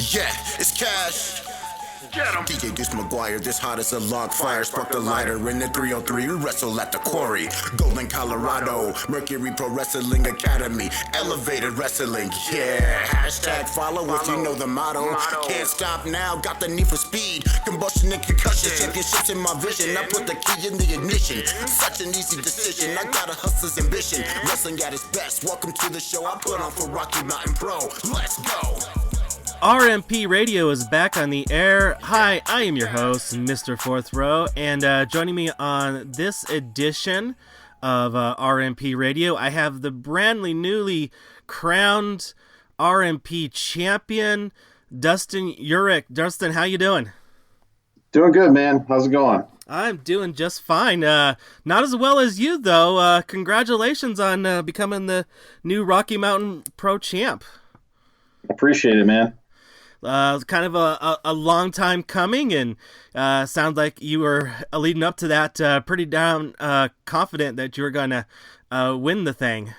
Yeah, it's Cash. Get him. DJ Deuce McGuire, this hot as a log fire. Spark the lighter in the 303. We wrestle at the quarry. Golden, Colorado. Mercury Pro Wrestling Academy. Elevated wrestling. Yeah. Hashtag follow if you know the motto. Can't stop now. Got the need for speed. Combustion and concussion. Championships in my vision. I put the key in the ignition. Such an easy decision. I got a hustler's ambition. Wrestling at its best. Welcome to the show I put on for Rocky Mountain Pro. Let's go. RMP Radio is back on the air. Hi, I am your host, Mr. Fourth Row, and joining me on this edition of RMP Radio, I have the newly crowned RMP champion, Dustin Uhrich. Dustin, how you doing? Doing good, man. How's it going? I'm doing just fine. Not as well as you, though. Congratulations on becoming the new Rocky Mountain Pro champ. Appreciate it, man. Kind of a long time coming, and sounds like you were leading up to that pretty down confident that you were going to win the thing.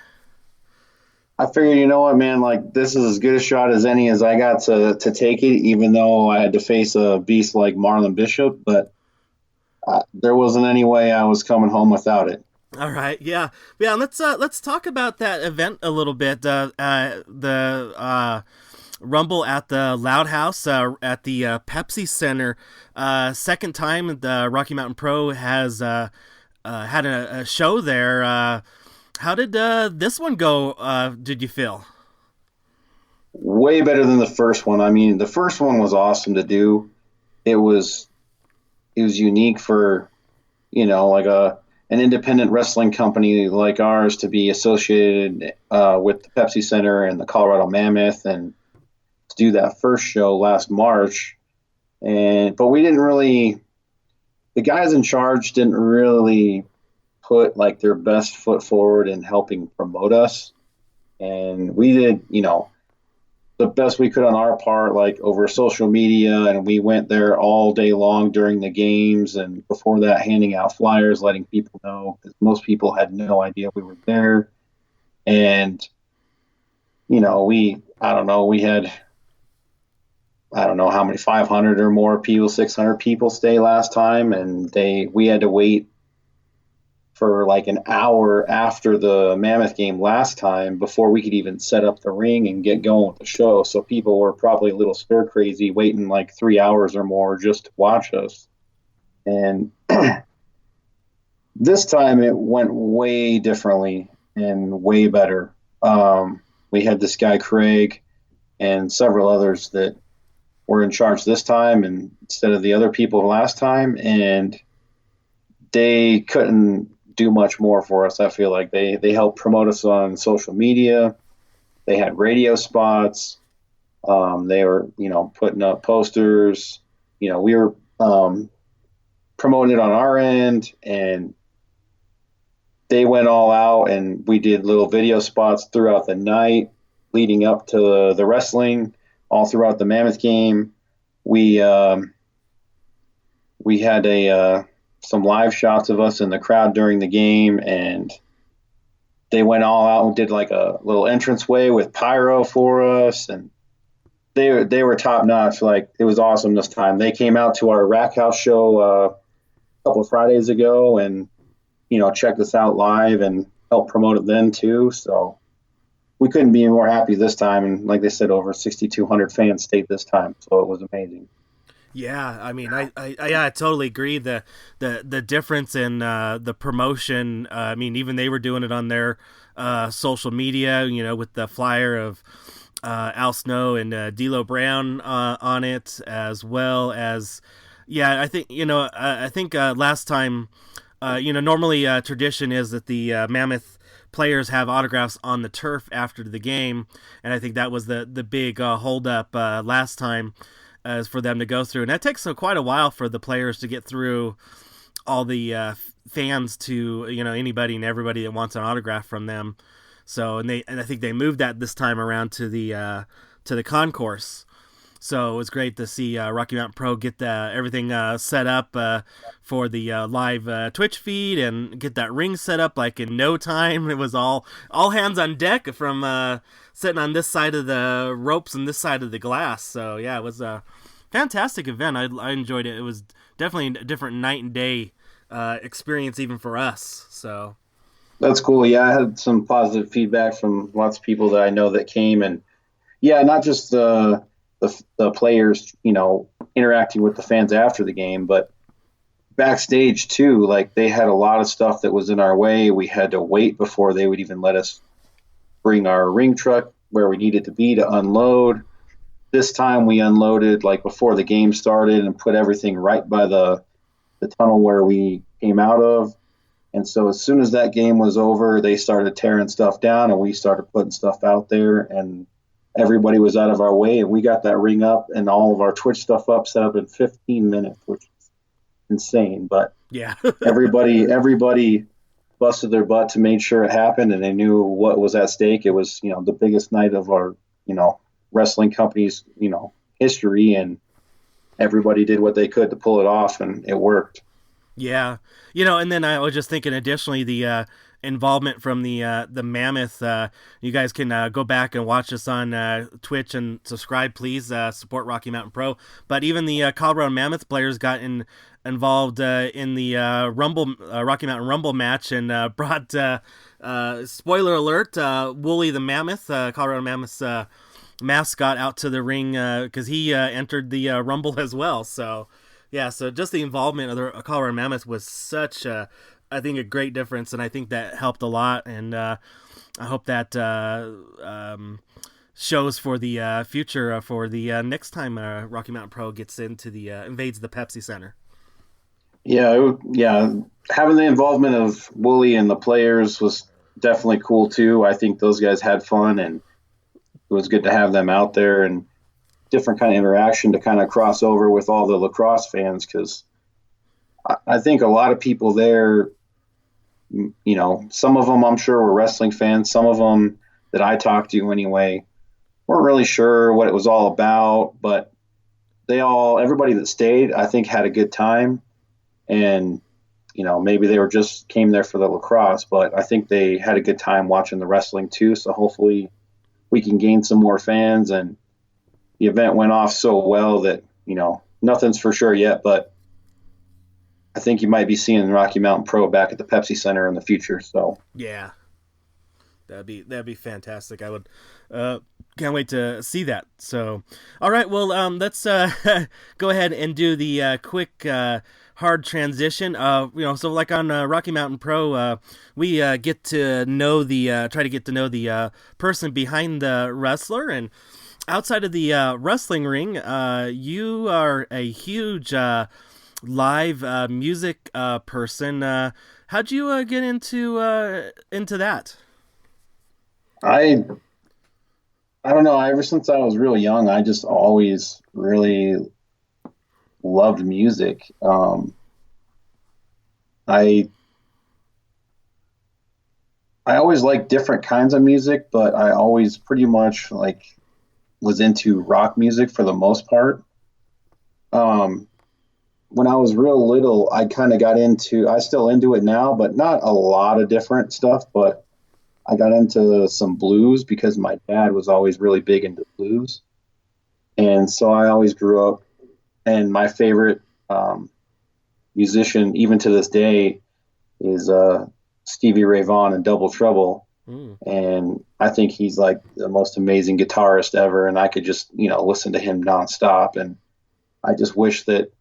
I figured, you know what, man, like this is as good a shot as any as I got to take it, even though I had to face a beast like Marlon Bishop, but there wasn't any way I was coming home without it. All right, yeah. Let's talk about that event a little bit. The Rumble at the Loudhouse at the Pepsi Center. Second time the Rocky Mountain Pro has had a show there. How did this one go, did you feel? Way better than the first one. I mean, the first one was awesome to do. It was unique for, like an independent wrestling company like ours to be associated with the Pepsi Center and the Colorado Mammoth, and to do that first show last March. But we didn't really, the guys in charge didn't really put like their best foot forward in helping promote us. And we did, the best we could on our part, like over social media, and we went there all day long during the games, and before that handing out flyers, letting people know, because most people had no idea we were there. And we had, I don't know how many, 500 or more people, 600 people stay last time, and we had to wait for like an hour after the Mammoth game last time before we could even set up the ring and get going with the show. So people were probably a little stir crazy waiting like 3 hours or more just to watch us. And this time it went way differently and way better. We had this guy Craig and several others that were in charge this time and instead of the other people last time, and they couldn't do much more for us. I feel like they helped promote us on social media. They had radio spots. They were, putting up posters. We were promoting it on our end, and they went all out, and we did little video spots throughout the night leading up to the wrestling, all throughout the Mammoth game. We had some live shots of us in the crowd during the game, and they went all out and did like a little entranceway with pyro for us, and they were top notch. Like, it was awesome this time. They came out to our Rack House show a couple of Fridays ago and checked us out live and helped promote it then too. So we couldn't be more happy this time, and like they said, over 6,200 fans stayed this time, so it was amazing. Yeah, I mean, I totally agree. The difference in the promotion. I mean, even they were doing it on their social media. With the flyer of Al Snow and D'Lo Brown on it, as well as, yeah. I think last time, normally tradition is that the Mammoth players have autographs on the turf after the game, and I think that was the big holdup last time. As for them to go through, and that takes quite a while for the players to get through all the fans to anybody and everybody that wants an autograph from them. So and I think they moved that this time around to the concourse. So it was great to see Rocky Mountain Pro get everything set up for the live Twitch feed and get that ring set up like in no time. It was all hands on deck from sitting on this side of the ropes and this side of the glass. So yeah, it was a fantastic event. I enjoyed it. It was definitely a different night and day experience even for us. So that's cool. Yeah, I had some positive feedback from lots of people that I know that came, and yeah, not just the players, interacting with the fans after the game, but backstage too. Like, they had a lot of stuff that was in our way. We had to wait before they would even let us bring our ring truck where we needed to be to unload. This time we unloaded like before the game started and put everything right by the tunnel where we came out of. And so as soon as that game was over, they started tearing stuff down and we started putting stuff out there, and everybody was out of our way, and we got that ring up and all of our Twitch stuff up, set up in 15 minutes, which is insane. But yeah, everybody busted their butt to make sure it happened, and they knew what was at stake. It was, the biggest night of our, wrestling company's, history, and everybody did what they could to pull it off, and it worked. Yeah. And then I was just thinking additionally the involvement from the Mammoth. You guys can go back and watch us on Twitch and subscribe, please. Support Rocky Mountain Pro. But even the Colorado Mammoth players got involved in the Rocky Mountain Rumble match and brought, spoiler alert, Wooly the Mammoth, Colorado Mammoth's mascot, out to the ring because he entered the Rumble as well. So yeah, so just the involvement of the Colorado Mammoth was such I think a great difference, and I think that helped a lot, and I hope that shows for the future for the next time Rocky Mountain Pro gets into invades the Pepsi Center. Yeah, having the involvement of Wooly and the players was definitely cool too. I think those guys had fun, and it was good to have them out there and different kind of interaction to kind of cross over with all the lacrosse fans, because I think a lot of people there, some of them I'm sure were wrestling fans. Some of them that I talked to anyway weren't really sure what it was all about, but everybody that stayed, I think, had a good time. And, maybe they came there for the lacrosse, but I think they had a good time watching the wrestling too. So hopefully we can gain some more fans. And the event went off so well that, nothing's for sure yet, but I think you might be seeing Rocky Mountain Pro back at the Pepsi Center in the future. So yeah, that'd be fantastic. I would can't wait to see that. So all right, well let's go ahead and do the quick hard transition. So like on Rocky Mountain Pro, we get to know try to get to know the person behind the wrestler, and outside of the wrestling ring, you are a huge live music person. How'd you get into that? I don't know. Ever since I was real young, I just always really loved music. I always liked different kinds of music, but I always pretty much was into rock music for the most part. When I was real little, I kind of got I still into it now, but not a lot of different stuff, but I got into some blues because my dad was always really big into blues. And so I always grew up, and my favorite musician, even to this day, is Stevie Ray Vaughan and Double Trouble. And I think he's like the most amazing guitarist ever, and I could just, listen to him nonstop. And I just wish that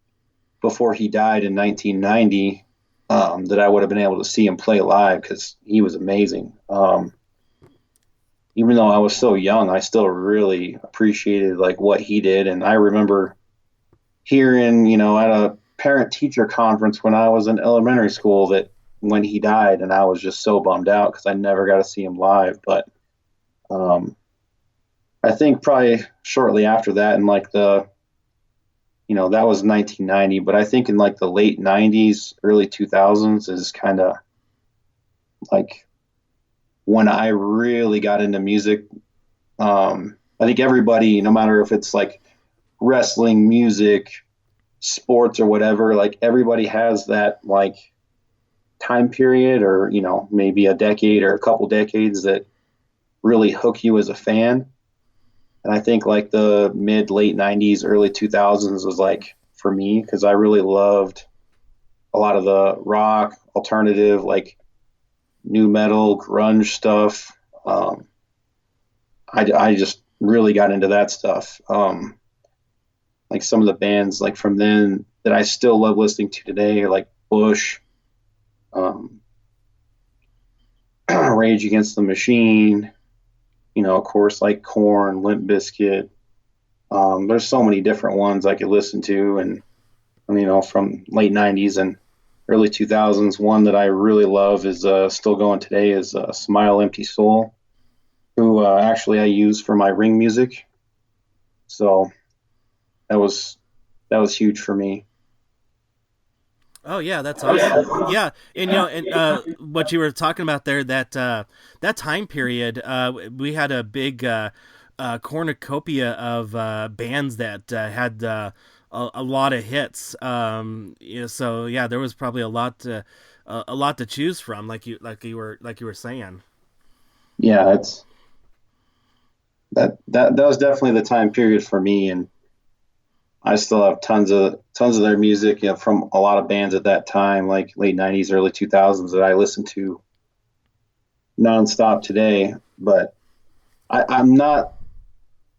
before he died in 1990, that I would have been able to see him play live, because he was amazing. Even though I was so young, I still really appreciated what he did. And I remember hearing, at a parent-teacher conference when I was in elementary school, that when he died, and I was just so bummed out because I never got to see him live. But I think probably shortly after that, in that was 1990, but I think in the late 90s, early 2000s is kind of when I really got into music. I think everybody, no matter if it's wrestling, music, sports, or whatever. Like everybody has that like time period, or maybe a decade or a couple decades that really hook you as a fan. And I think like the mid late 90s, early 2000s was like for me, because I really loved a lot of the rock, alternative, like new metal, grunge stuff. I just really got into that stuff. Like some of the bands like from then that I still love listening to today are like Bush, Rage Against the Machine, of course, like Korn, Limp Bizkit. There's so many different ones I could listen to, and from late 90s and early 2000s. One that I really love is still going today is Smile Empty Soul, who actually I use for my ring music. So that was huge for me. Oh yeah, that's awesome. Yeah, and what you were talking about there, that time period, we had a big cornucopia of bands that had a lot of hits. So yeah, there was probably a lot to choose from, like you were saying. Yeah, it's that was definitely the time period for me, and I still have tons of their music, from a lot of bands at that time, like late 90s, early 2000s, that I listen to nonstop today. But I'm not,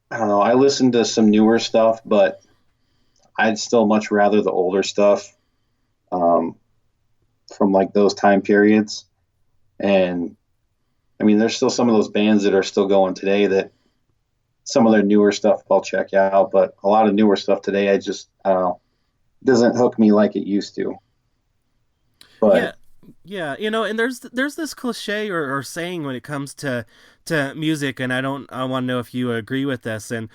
I don't know, I listen to some newer stuff, but I'd still much rather the older stuff from like those time periods. And I mean, there's still some of those bands that are still going today that some of their newer stuff I'll check out, but a lot of newer stuff today, I don't know, doesn't hook me like it used to. But yeah, and there's this cliche or saying when it comes to music, and I want to know if you agree with this. And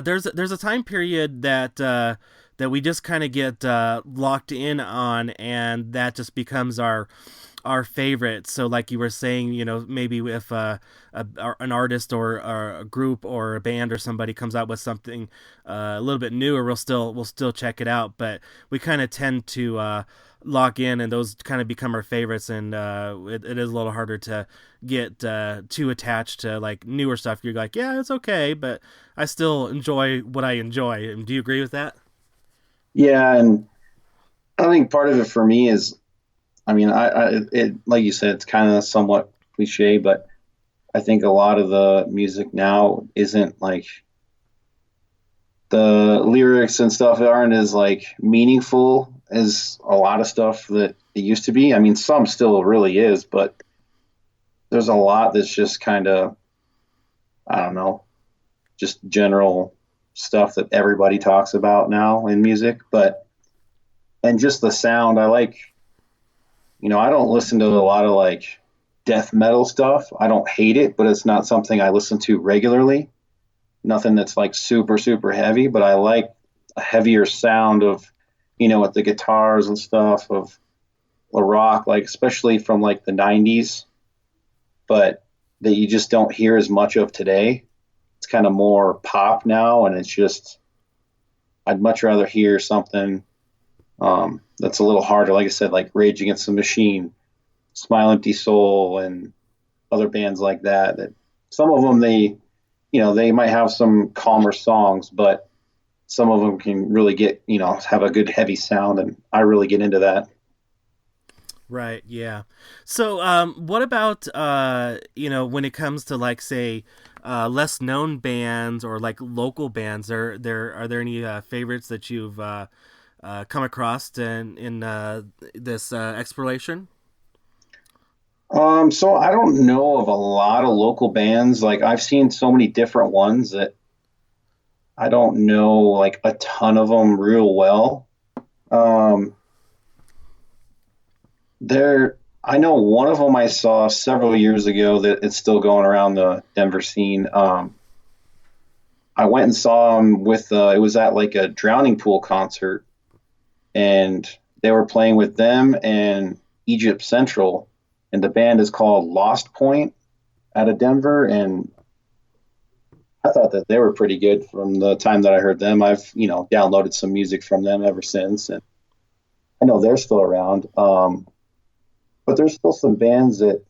there's a time period that we just kind of get locked in on, and that just becomes our favorite. So like you were saying, maybe if an artist or a group or a band or somebody comes out with something a little bit newer, we'll still check it out. But we kind of tend to lock in, and those kind of become our favorites. And it is a little harder to get too attached to like newer stuff. You're like, yeah, it's okay, but I still enjoy what I enjoy. Do you agree with that? yeah, and I think part of it for me is, I mean, it like you said, it's kind of somewhat cliche, but I think a lot of the music now isn't like, the lyrics and stuff aren't as like meaningful as a lot of stuff that it used to be. I mean, some still really is, but there's a lot that's just kind of, I don't know, just general stuff that everybody talks about now in music. And just the sound, I like, I don't listen to a lot of like death metal stuff. I don't hate it, but it's not something I listen to regularly. Nothing that's like super, super heavy, but I like a heavier sound of, with the guitars and stuff of the rock, like especially from like the 90s, but that you just don't hear as much of today. It's kind of more pop now, and it's just, I'd much rather hear something that's a little harder, like I said, like Rage Against the Machine, Smile Empty Soul, and other bands like that. That some of them they might have some calmer songs, but some of them can really get have a good heavy sound, and I really get into that. Right. Yeah. So, what about when it comes to like say less known bands or like local bands? Are there any favorites that you've come across in this exploration? So I don't know of a lot of local bands. Like I've seen so many different ones that I don't know like a ton of them real well. I know one of them I saw several years ago that it's still going around the Denver scene. I went and saw them with, it was at like a Drowning Pool concert, and they were playing with them and Egypt Central, and the band is called Lost Point out of Denver. And I thought that they were pretty good from the time that I heard them. I've, downloaded some music from them ever since, and I know they're still around. But there's still some bands that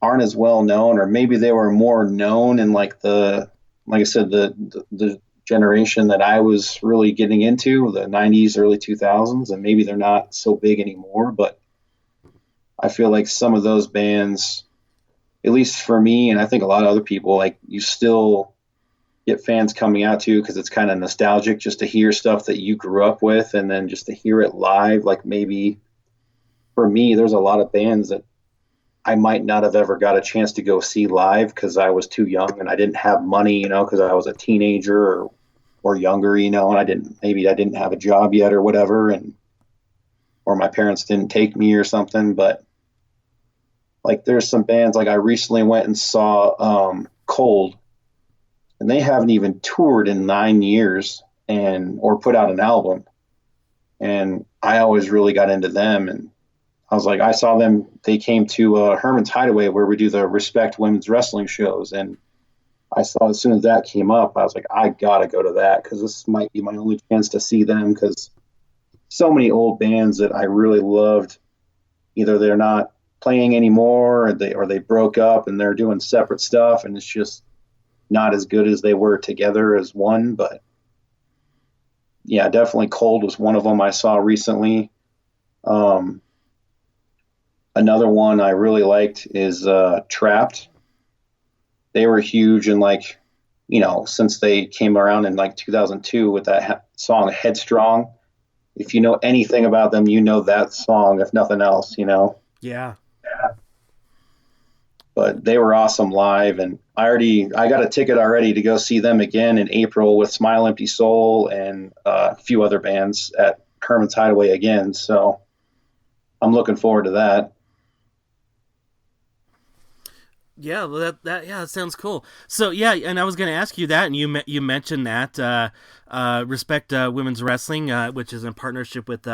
aren't as well known, or maybe they were more known in like I said, the generation that I was really getting into, the 90s, early 2000s, and maybe they're not so big anymore. But I feel like some of those bands, at least for me, and I think a lot of other people, like, you still get fans coming out to, because it's kind of nostalgic just to hear stuff that you grew up with, and then just to hear it live. Like, maybe for me, there's a lot of bands that I might not have ever got a chance to go see live because I was too young and I didn't have money, because I was a teenager or younger, and I didn't have a job yet or whatever, or my parents didn't take me or something. But like, there's some bands, like I recently went and saw Cold, and they haven't even toured in 9 years or put out an album. And I always really got into them, and I was like, I saw them. They came to Herman's Hideaway, where we do the Respect Women's Wrestling shows. And I saw, as soon as that came up, I was like, I got to go to that, because this might be my only chance to see them, because so many old bands that I really loved, either they're not playing anymore, or they broke up and they're doing separate stuff, and it's just not as good as they were together as one. But yeah, definitely Cold was one of them I saw recently. Another one I really liked is Trapped. They were huge, and since they came around in 2002 with that song Headstrong. If you know anything about them, you know that song, if nothing else, Yeah. But they were awesome live, and I got a ticket already to go see them again in April with Smile Empty Soul and a few other bands at Herman's Hideaway again. So I'm looking forward to that. Yeah, well, that sounds cool. So yeah, and I was going to ask you that, and you mentioned that Respect Women's Wrestling, which is in partnership with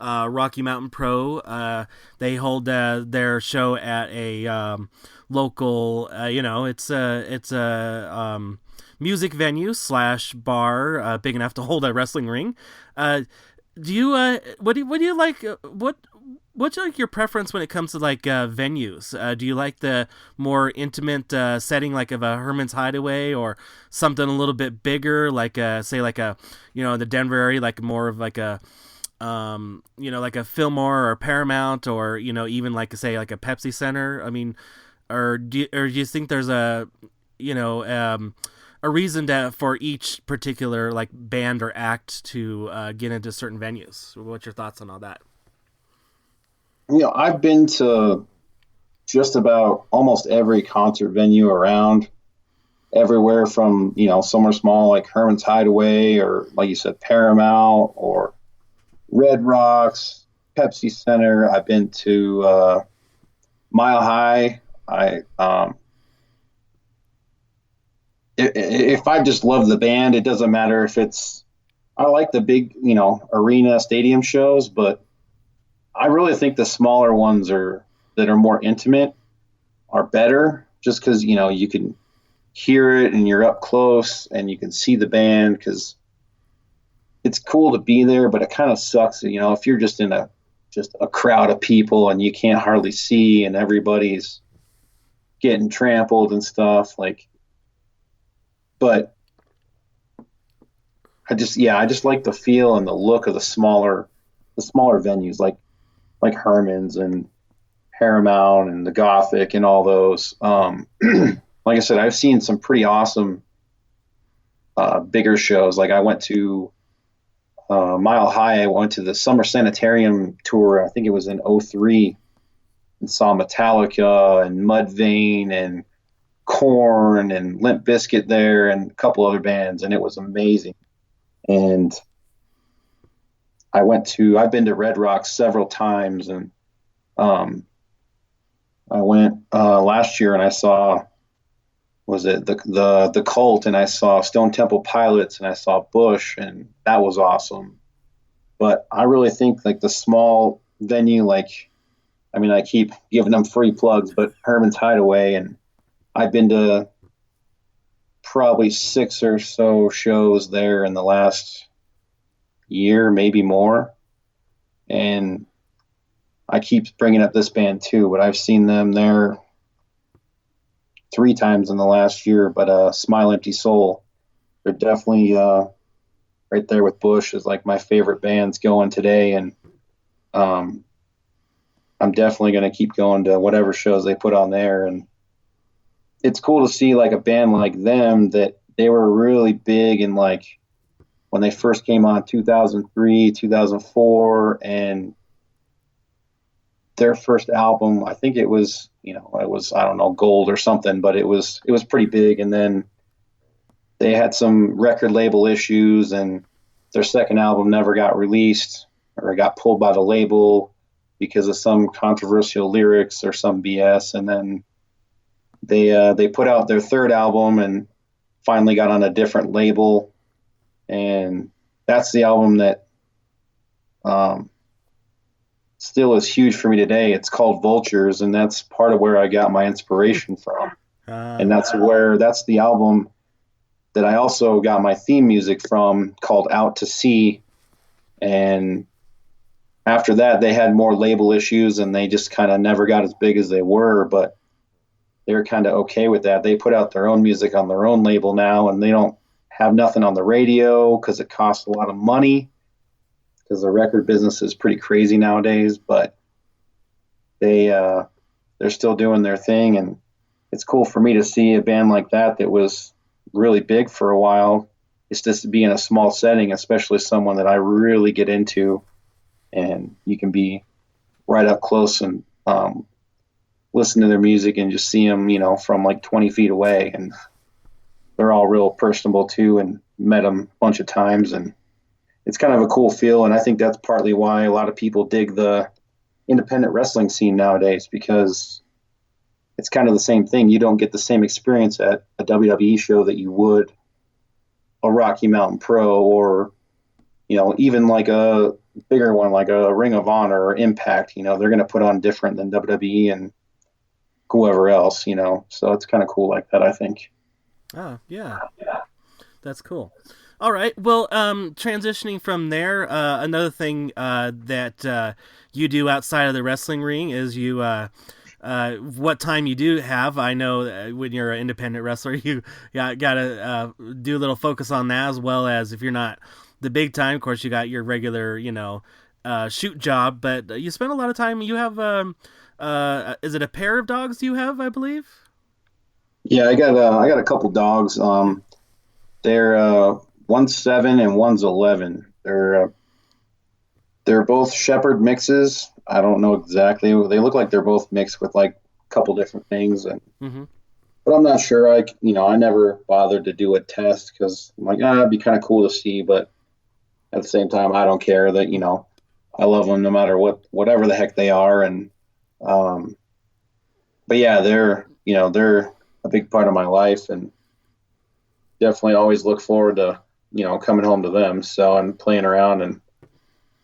Rocky Mountain Pro. They hold their show at a local, it's a music venue / bar, big enough to hold a wrestling ring. Do you what do you like? What's like your preference when it comes to venues? Do you like the more intimate setting, like of a Herman's Hideaway, or something a little bit bigger, the Denver area, like more of like a like a Fillmore or Paramount, or even like a Pepsi Center? I mean, or do you think there's a reason for each particular like band or act to get into certain venues? What's your thoughts on all that? I've been to just about almost every concert venue around, everywhere from, somewhere small like Herman's Hideaway, or like you said, Paramount, or Red Rocks, Pepsi Center. I've been to Mile High. If I just love the band, it doesn't matter if I like the big, arena stadium shows, but I really think the smaller ones that are more intimate are better, just because, you can hear it and you're up close and you can see the band, because it's cool to be there, but it kind of sucks, if you're just in a crowd of people and you can't hardly see and everybody's getting trampled and stuff. But I just like the feel and the look of the smaller venues, like Herman's and Paramount and the Gothic and all those. Like I said, I've seen some pretty awesome bigger shows. Like I went to Mile High. I went to the Summer Sanitarium tour. I think it was in 2003, and saw Metallica and Mudvayne and Korn and Limp Bizkit there, and a couple other bands, and it was amazing. And I've been to Red Rocks several times, and I went last year and I saw, was it the Cult, and I saw Stone Temple Pilots, and I saw Bush, and that was awesome. But I really think the small venue, I keep giving them free plugs, but Herman's Hideaway, and I've been to probably 6 or so shows there in the last year, maybe more. And I keep bringing up this band too, but I've seen them there 3 times in the last year. But Smile Empty Soul, they're definitely right there with Bush is like my favorite bands going today. And I'm definitely going to keep going to whatever shows they put on there. And it's cool to see like a band like them that they were really big in like when they first came on 2003, 2004, and their first album, I think it was, I don't know, gold or something, but it was pretty big. And then they had some record label issues and their second album never got released or got pulled by the label because of some controversial lyrics or some BS. And then they put out their third album and finally got on a different label. And that's the album that still is huge for me today. It's called Vultures, and that's part of where I got my inspiration from. And that's the album that I also got my theme music from, called Out to Sea. And after that, they had more label issues, and they just kind of never got as big as they were, but they're kind of okay with that. They put out their own music on their own label now, and they don't have nothing on the radio because it costs a lot of money, because the record business is pretty crazy nowadays. But they're still doing their thing, and it's cool for me to see a band like that was really big for a while. It's just to be in a small setting, especially someone that I really get into, and you can be right up close and listen to their music and just see them, from like 20 feet away. And they're all real personable too, and met them a bunch of times, and it's kind of a cool feel. And I think that's partly why a lot of people dig the independent wrestling scene nowadays, because it's kind of the same thing. You don't get the same experience at a WWE show that you would a Rocky Mountain Pro, or, even like a bigger one, like a Ring of Honor or Impact. They're going to put on different than WWE and whoever else, so it's kind of cool like that, I think. Oh, yeah. That's cool. All right. Well, transitioning from there, another thing that you do outside of the wrestling ring is you what time you do have. I know when you're an independent wrestler, you got to do a little focus on that, as well as if you're not the big time, of course, you got your regular, shoot job, but you spend a lot of time. You have, is it a pair of dogs you have, I believe? Yeah, I got a couple dogs. They're one's 7 and one's 11. They're both shepherd mixes. I don't know exactly. They look like they're both mixed with like a couple different things, and but I'm not sure. I never bothered to do a test because I'm like, it'd be kind of cool to see, but at the same time, I don't care that I love them no matter whatever the heck they are, and but yeah, they're a big part of my life, and definitely always look forward to coming home to them, so, and playing around. And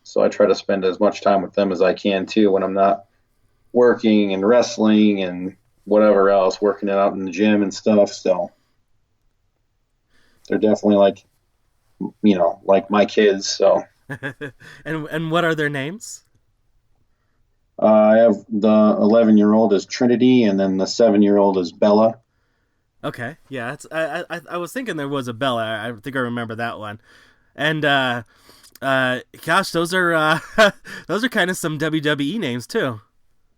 so I try to spend as much time with them as I can too when I'm not working and wrestling and whatever else, working it out in the gym and stuff. So they're definitely like like my kids. So and what are their names? I have the 11-year-old is Trinity, and then the 7-year-old is Bella. Okay, yeah, I was thinking there was a Bella. I think I remember that one. And gosh, those are those are kind of some WWE names too.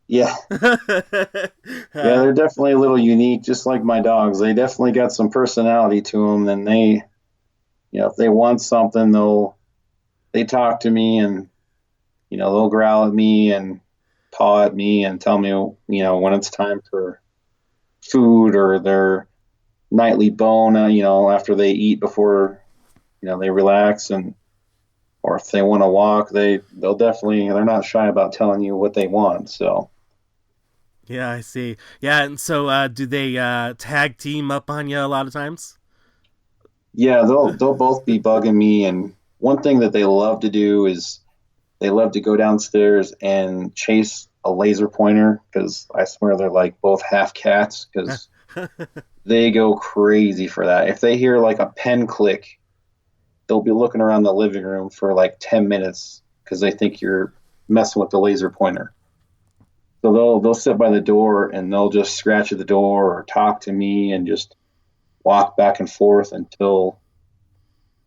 Yeah. Yeah, they're definitely a little unique, just like my dogs. They definitely got some personality to them, and they, if they want something, they talk to me, and they'll growl at me and paw at me and tell me when it's time for food or their nightly bone, after they eat before they relax, and or if they want to walk, they're not shy about telling you what they want. So yeah, I see. Yeah, and so do they tag team up on you a lot of times? Yeah, they'll both be bugging me, and one thing that they love to do is they love to go downstairs and chase a laser pointer, because I swear they're like both half cats, because they go crazy for that. If they hear like a pen click, they'll be looking around the living room for like 10 minutes because they think you're messing with the laser pointer. So they'll sit by the door and they'll just scratch at the door or talk to me and just walk back and forth until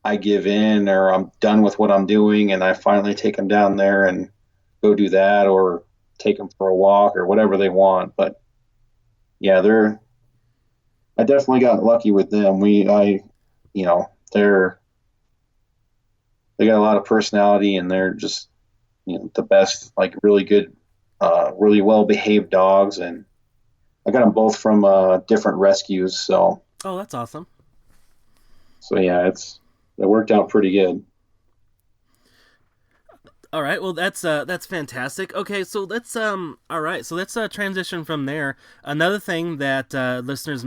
I give in or I'm done with what I'm doing and I finally take them down there and go do that or take them for a walk or whatever they want. But yeah, I definitely got lucky with them. They got a lot of personality and they're just, the best, like really good, really well behaved dogs. And I got them both from different rescues. So. Oh, that's awesome. So yeah, it worked out pretty good. All right, well that's fantastic. Okay, so let's transition from there. Another thing that listeners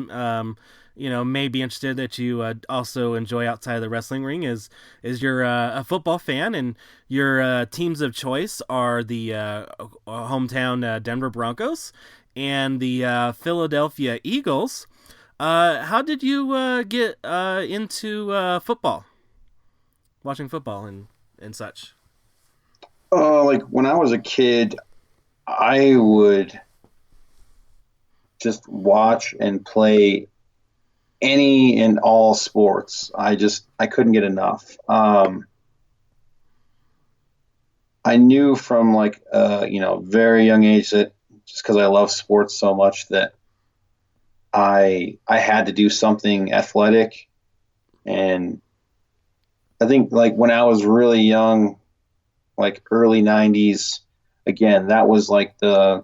may be interested that you also enjoy outside of the wrestling ring is you're a football fan and your teams of choice are the hometown Denver Broncos and the Philadelphia Eagles. How did you get into football, watching football and such? Like when I was a kid, I would just watch and play any and all sports. I couldn't get enough. I knew from like very young age that just because I love sports so much that I had to do something athletic. And I think like when I was really young, like early 90s, again, that was like the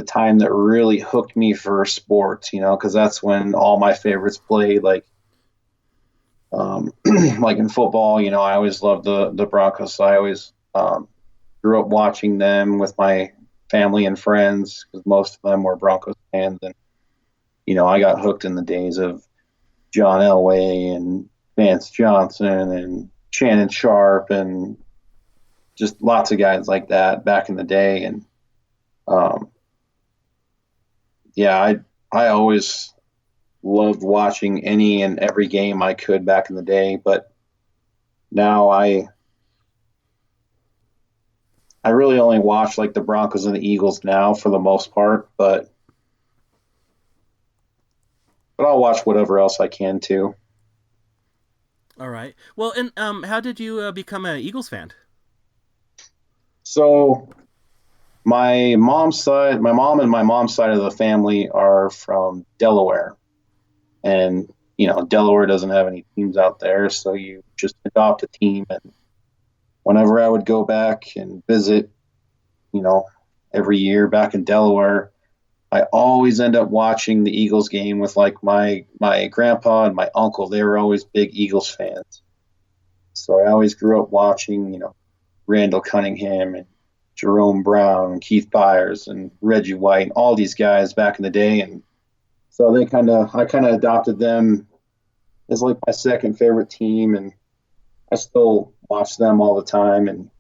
time that really hooked me for sports, because that's when all my favorites played. Like like in football, I always loved the Broncos. So I always grew up watching them with my family and friends because most of them were Broncos fans. And I got hooked in the days of John Elway and Vance Johnson and Shannon Sharp and just lots of guys like that back in the day. And I always loved watching any and every game I could back in the day. But now I really only watch like the Broncos and the Eagles now for the most part, but I'll watch whatever else I can too. All right. Well, and how did you become an Eagles fan? So my mom and my mom's side of the family are from Delaware. And, Delaware doesn't have any teams out there, so you just adopt a team. And whenever I would go back and visit, every year back in Delaware, I always end up watching the Eagles game with like my grandpa and my uncle. They were always big Eagles fans. So I always grew up watching, Randall Cunningham and Jerome Brown and Keith Byers and Reggie White and all these guys back in the day. And so I kind of adopted them as like my second favorite team. And I still watch them all the time and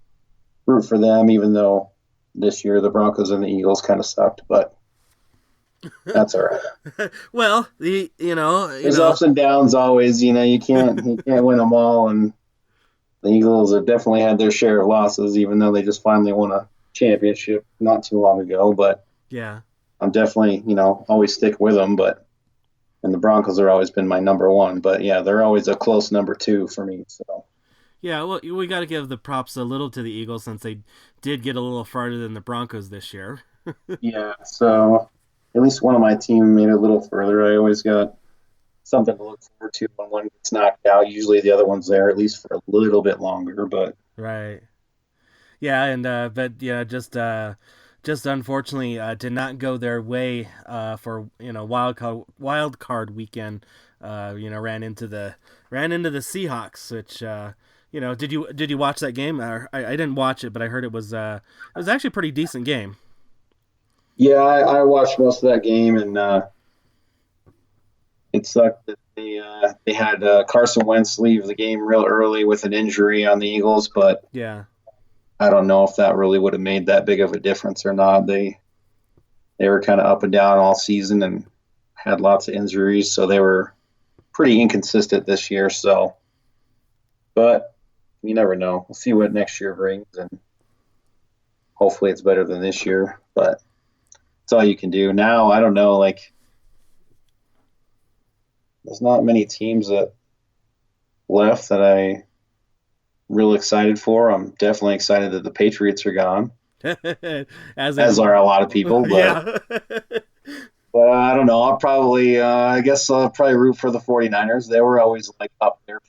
root for them, even though this year the Broncos and the Eagles kind of sucked, but that's all right. Well, there's ups and downs always. You can't win them all, and the Eagles have definitely had their share of losses, even though they just finally won a championship not too long ago. But yeah, I'm definitely always stick with them. And the Broncos have always been my number one. But yeah, they're always a close number two for me. So. Yeah, well, we got to give the props a little to the Eagles since they did get a little farther than the Broncos this year. Yeah, so at least one of my team made it a little further. I always got something to look forward to when one gets knocked out. Usually the other one's there at least for a little bit longer, but right. Yeah, and just unfortunately did not go their way for wild card weekend. Ran into the Seahawks, which did you watch that game? I didn't watch it, but I heard it was actually a pretty decent game. Yeah, I watched most of that game, and it sucked that they had Carson Wentz leave the game real early with an injury on the Eagles, but yeah, I don't know if that really would have made that big of a difference or not. They were kind of up and down all season, and had lots of injuries, so they were pretty inconsistent this year. So, but you never know. We'll see what next year brings, and hopefully it's better than this year. But it's all you can do. Now, I don't know, like, there's not many teams that left that I real excited for. I'm definitely excited that the Patriots are gone, as are a lot of people. But, Yeah. but I don't know. I guess I'll probably root for the 49ers. They were always like up there for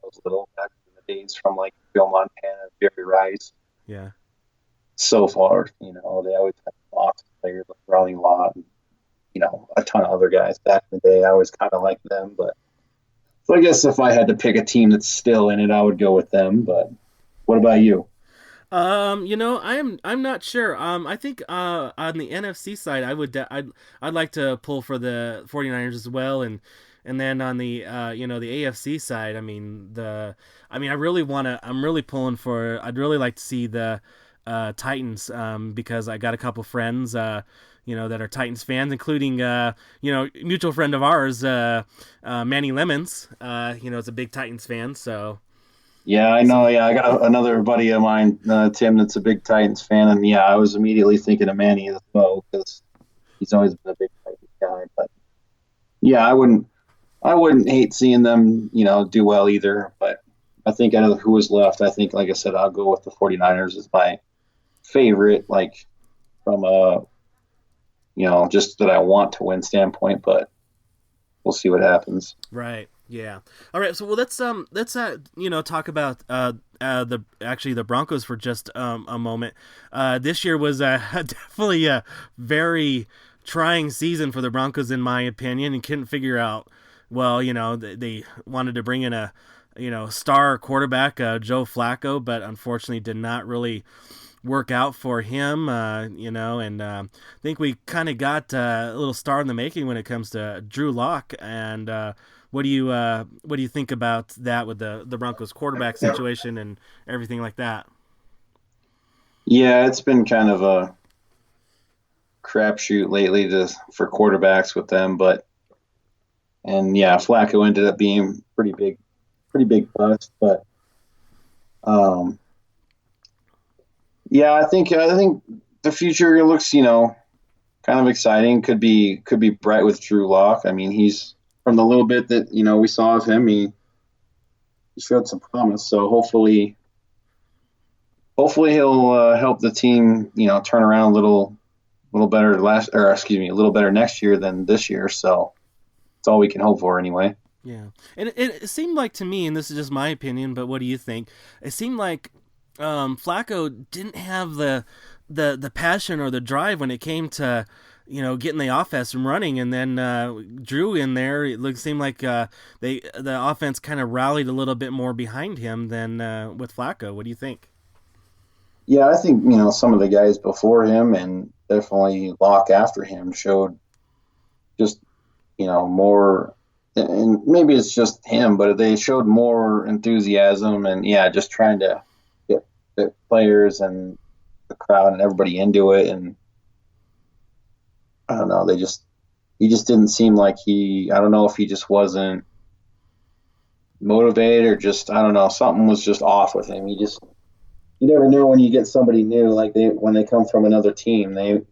those little back in the days from like Bill Montana and Jerry Rice. Yeah. So far, they always had lots of players like Ronnie Lott and, a ton of other guys back in the day. I always kind of liked them, but so I guess if I had to pick a team that's still in it, I would go with them. But what about you? I'm not sure. I think on the NFC side, I'd like to pull for the 49ers as well, and then on the the AFC side, I'm really pulling for. I'd really like to see the Titans, because I got a couple friends that are Titans fans, including mutual friend of ours, Manny Lemons. Is a big Titans fan, so. Yeah, I know. Yeah, I got another buddy of mine, Tim, that's a big Titans fan, and yeah, I was immediately thinking of Manny as well because he's always been a big Titans guy. But yeah, I wouldn't hate seeing them, do well either. But I think out of who was left, I think, like I said, I'll go with the 49ers as my favorite, like from a, just that I want to win standpoint. But we'll see what happens. Right. Yeah. All right. So, well, let's talk about the Broncos for just a moment. This year was definitely a very trying season for the Broncos, in my opinion, and couldn't figure out. Well, they wanted to bring in a star quarterback, Joe Flacco, but unfortunately did not really work out for him. And I think we kind of got a little star in the making when it comes to Drew Lock. And what do you think about that with the Broncos quarterback situation and everything like that? Yeah, it's been kind of a crapshoot lately for quarterbacks with them, and yeah, Flacco ended up being pretty big bust, but yeah, I think the future looks, kind of exciting. Could be bright with Drew Lock. I mean, he's, from the little bit that we saw of him, he showed some promise. So hopefully he'll help the team, turn around a little better a little better next year than this year. So it's all we can hope for anyway. Yeah, and it seemed like to me, and this is just my opinion, but what do you think? It seemed like Flacco didn't have the passion or the drive when it came to getting the offense running, and then Drew in there, it seemed like the offense kind of rallied a little bit more behind him than with Flacco. What do you think? Yeah, I think some of the guys before him and definitely Locke after him showed just more, and maybe it's just him, but they showed more enthusiasm and just trying to get players and the crowd and everybody into it. And I don't know, he just didn't seem like I don't know if he just wasn't motivated or just, I don't know, something was just off with him. You never know when you get somebody new, like when they come from another team, they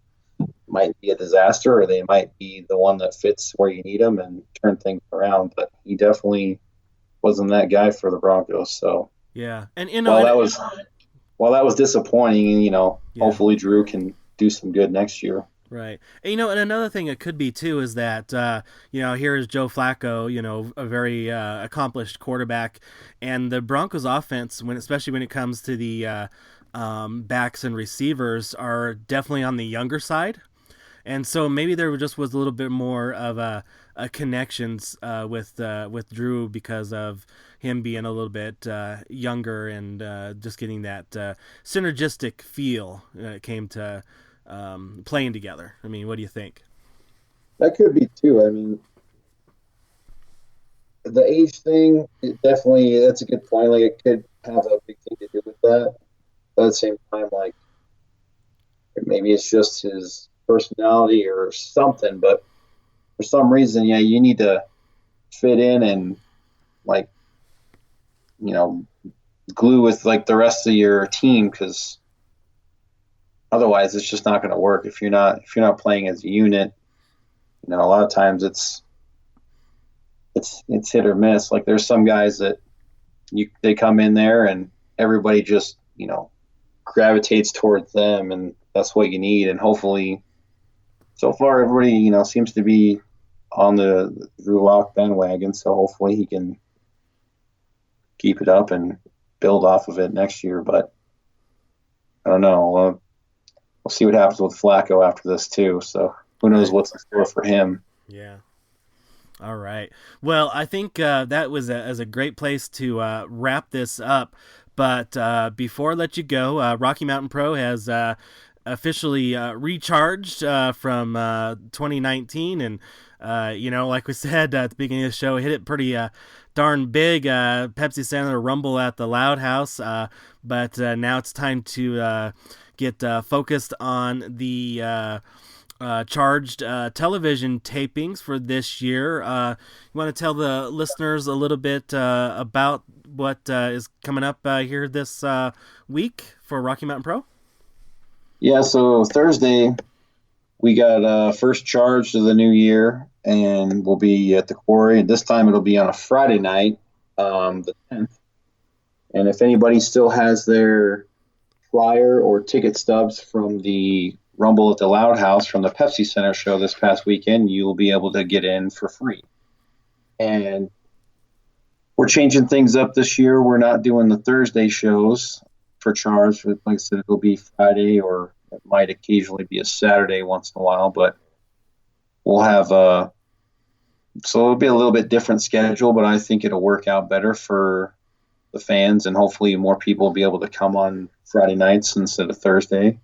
might be a disaster or they might be the one that fits where you need them and turn things around. But he definitely wasn't that guy for the Broncos. So yeah, and while that was disappointing, hopefully Drew can do some good next year. Right. And another thing it could be, too, is that, here is Joe Flacco, a very accomplished quarterback, and the Broncos offense, especially when it comes to the backs and receivers, are definitely on the younger side. And so maybe there just was a little bit more of a connections with Drew because of him being a little bit younger and just getting that synergistic feel when it came to playing together. I mean, what do you think? That could be too. I mean, the age thing, that's a good point. Like, it could have a big thing to do with that. But at the same time, like, maybe it's just his personality or something. But for some reason, you need to fit in and like, glue with like the rest of your team, because otherwise it's just not going to work if you're not playing as a unit. A lot of times it's hit or miss. Like there's some guys that they come in there and everybody just gravitates towards them, and that's what you need. And hopefully, so far everybody seems to be on the Drew Lock bandwagon, so hopefully he can keep it up and build off of it next year. But I don't know. We'll see what happens with Flacco after this too. So who knows what's in store for him. Yeah. All right. Well, I think that was a great place to wrap this up. But before I let you go, Rocky Mountain Pro has officially recharged from 2019. And, like we said at the beginning of the show, hit it pretty darn big. Pepsi Center, Rumble at the Loudhouse. But now it's time to get focused on the charged television tapings for this year. You want to tell the listeners a little bit about what is coming up here this week for Rocky Mountain Pro? Yeah, so Thursday we got first charge of the new year, and we'll be at the quarry. And this time it'll be on a Friday night, the 10th. And if anybody still has their flyer or ticket stubs from the Rumble at the Loudhouse from the Pepsi Center show this past weekend, you will be able to get in for free. And we're changing things up this year. We're not doing the Thursday shows for charge. Like I said, it'll be Friday, or it might occasionally be a Saturday once in a while. But we'll have so it'll be a little bit different schedule, but I think it'll work out better for the fans, and hopefully more people will be able to come on Friday nights instead of Thursday.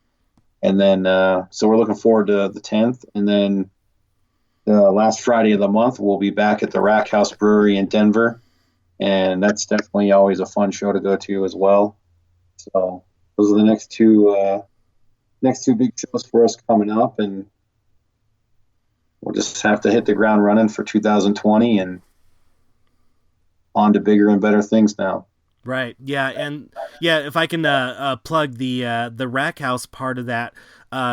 And then, so we're looking forward to the 10th. And then the last Friday of the month, we'll be back at the Rack House Brewery in Denver. And that's definitely always a fun show to go to as well. So those are the next two big shows for us coming up. And we'll just have to hit the ground running for 2020 and on to bigger and better things now. Right. Yeah. And yeah, if I can plug the Rack House part of that.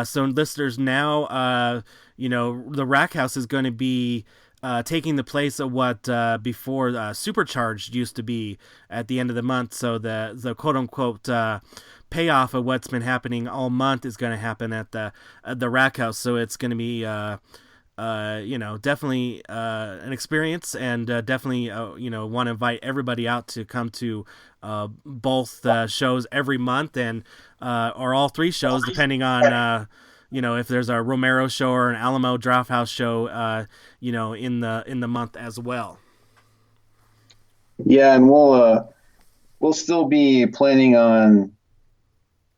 So listeners, now, the Rack House is going to be taking the place of what before Supercharged used to be at the end of the month. So the quote unquote payoff of what's been happening all month is going to happen at the Rack House. So it's going to be definitely an experience, and definitely want to invite everybody out to come to both shows every month, and or all three shows depending on if there's a Romero show or an Alamo Draft House show in the month as well. Yeah, and we'll still be planning on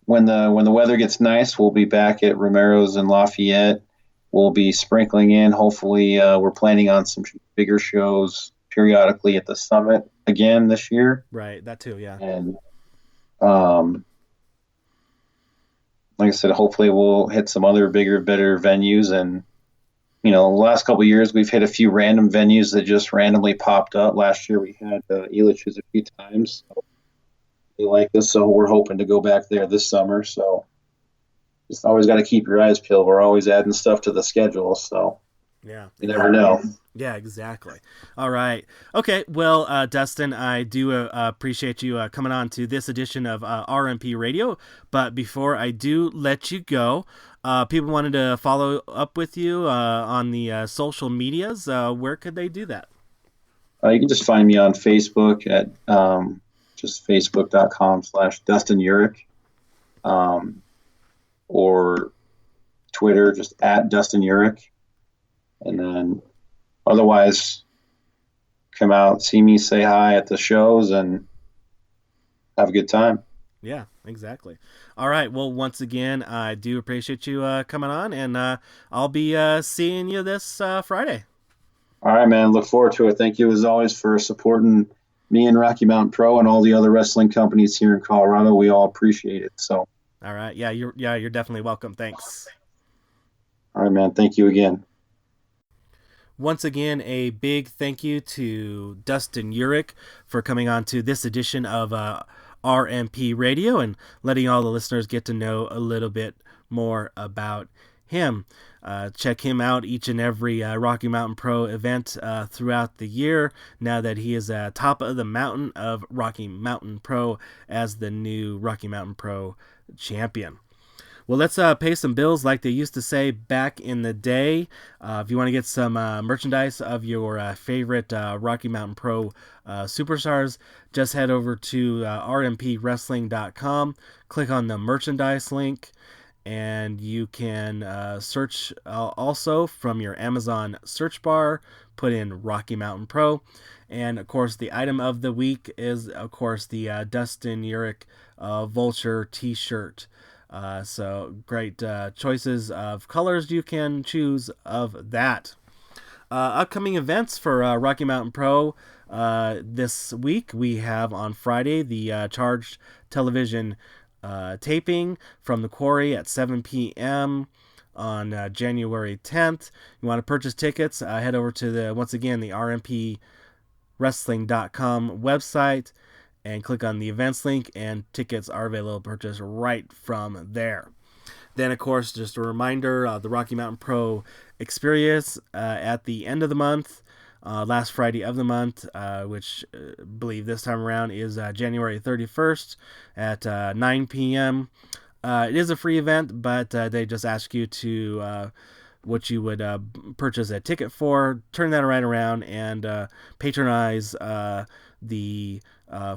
when the weather gets nice, we'll be back at Romero's in Lafayette. We'll be sprinkling in. Hopefully, we're planning on some bigger shows periodically at the Summit again this year. Right, that too, yeah. And like I said, hopefully we'll hit some other bigger, better venues. And the last couple of years we've hit a few random venues that just randomly popped up. Last year we had Uhrich a few times. So they like us, so we're hoping to go back there this summer. So just always got to keep your eyes peeled. We're always adding stuff to the schedule, so yeah, you never know. Yeah, exactly. All right. Okay, well, Dustin, I do appreciate you coming on to this edition of RMP Radio. But before I do let you go, people wanted to follow up with you on the social medias. Where could they do that? You can just find me on Facebook at just facebook.com/Dustin Uhrich. Or Twitter, just at Dustin Uhrich. And then otherwise, come out, see me, say hi at the shows, and have a good time. Yeah, exactly. All right. Well, once again, I do appreciate you coming on, and I'll be seeing you this Friday. All right, man. Look forward to it. Thank you, as always, for supporting me and Rocky Mountain Pro and all the other wrestling companies here in Colorado. We all appreciate it. So. All right. Yeah, you're definitely welcome. Thanks. All right, man. Thank you again. Once again, a big thank you to Dustin Uhrich for coming on to this edition of RMP Radio and letting all the listeners get to know a little bit more about him. Check him out each and every Rocky Mountain Pro event throughout the year, now that he is top of the mountain of Rocky Mountain Pro as the new Rocky Mountain Pro champion. Well, let's pay some bills like they used to say back in the day. If you want to get some merchandise of your favorite Rocky Mountain Pro superstars, just head over to rmpwrestling.com, click on the merchandise link, and you can search also from your Amazon search bar, put in Rocky Mountain Pro. And, of course, the item of the week is, of course, the Dustin Uhrich Vulture t-shirt. So great choices of colors you can choose of that. Upcoming events for Rocky Mountain Pro this week, we have on Friday the Charged Television taping from the Quarry at 7 p.m. on January 10th. You want to purchase tickets, head over to the RMPWrestling.com website and click on the events link, and tickets are available to purchase right from there. Then, of course, just a reminder, the Rocky Mountain Pro Experience at the end of the month, last Friday of the month, which I believe this time around is January 31st at 9 p.m. It is a free event, but they just ask you to what you would purchase a ticket for, turn that right around, and patronize the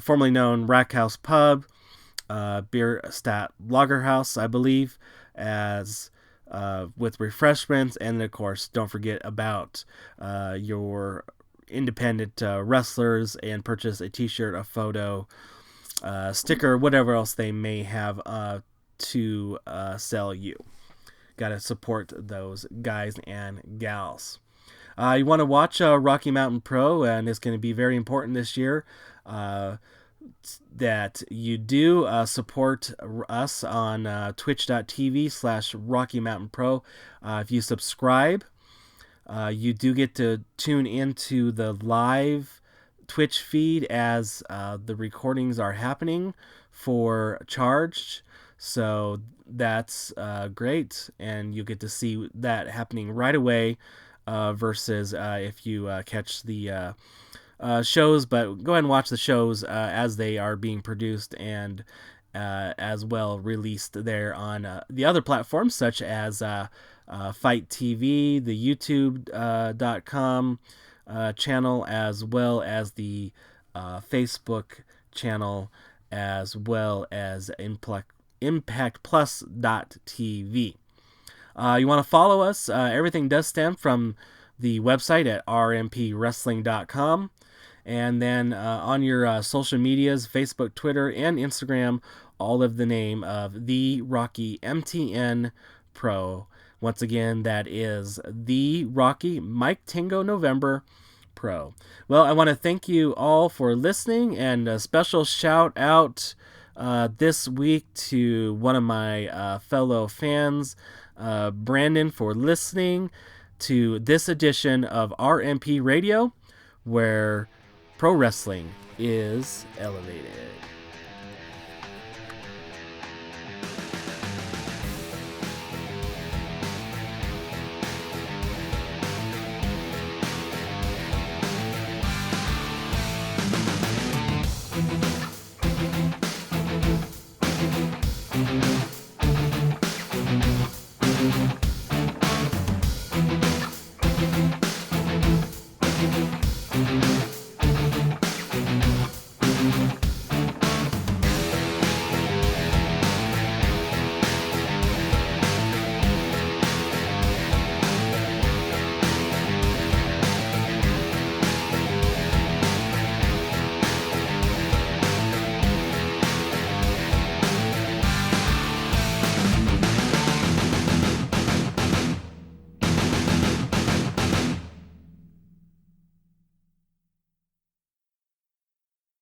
formerly known Rack House Pub, Bierstadt Lager House, I believe, as with refreshments. And of course, don't forget about your independent wrestlers, and purchase a t-shirt, a photo, sticker, whatever else they may have to sell you. Gotta support those guys and gals. You want to watch Rocky Mountain Pro, and it's going to be very important this year that you do support us on twitch.tv/Rocky Mountain Pro. If you subscribe, you do get to tune into the live Twitch feed as the recordings are happening for Charged. So that's great, and you get to see that happening right away versus if you catch the shows. But go ahead and watch the shows as they are being produced and as well released there on the other platforms, such as Fight TV, the YouTube.com channel, as well as the Facebook channel, as well as ImpactPlus.tv. You want to follow us. Everything does stem from the website at rmpwrestling.com. And then on your social medias, Facebook, Twitter, and Instagram, all of the name of The Rocky MTN Pro. Once again, that is The Rocky Mike Tango November Pro. Well, I want to thank you all for listening, and a special shout out this week to one of my fellow fans, Brandon, for listening to this edition of RMP Radio, where pro wrestling is elevated.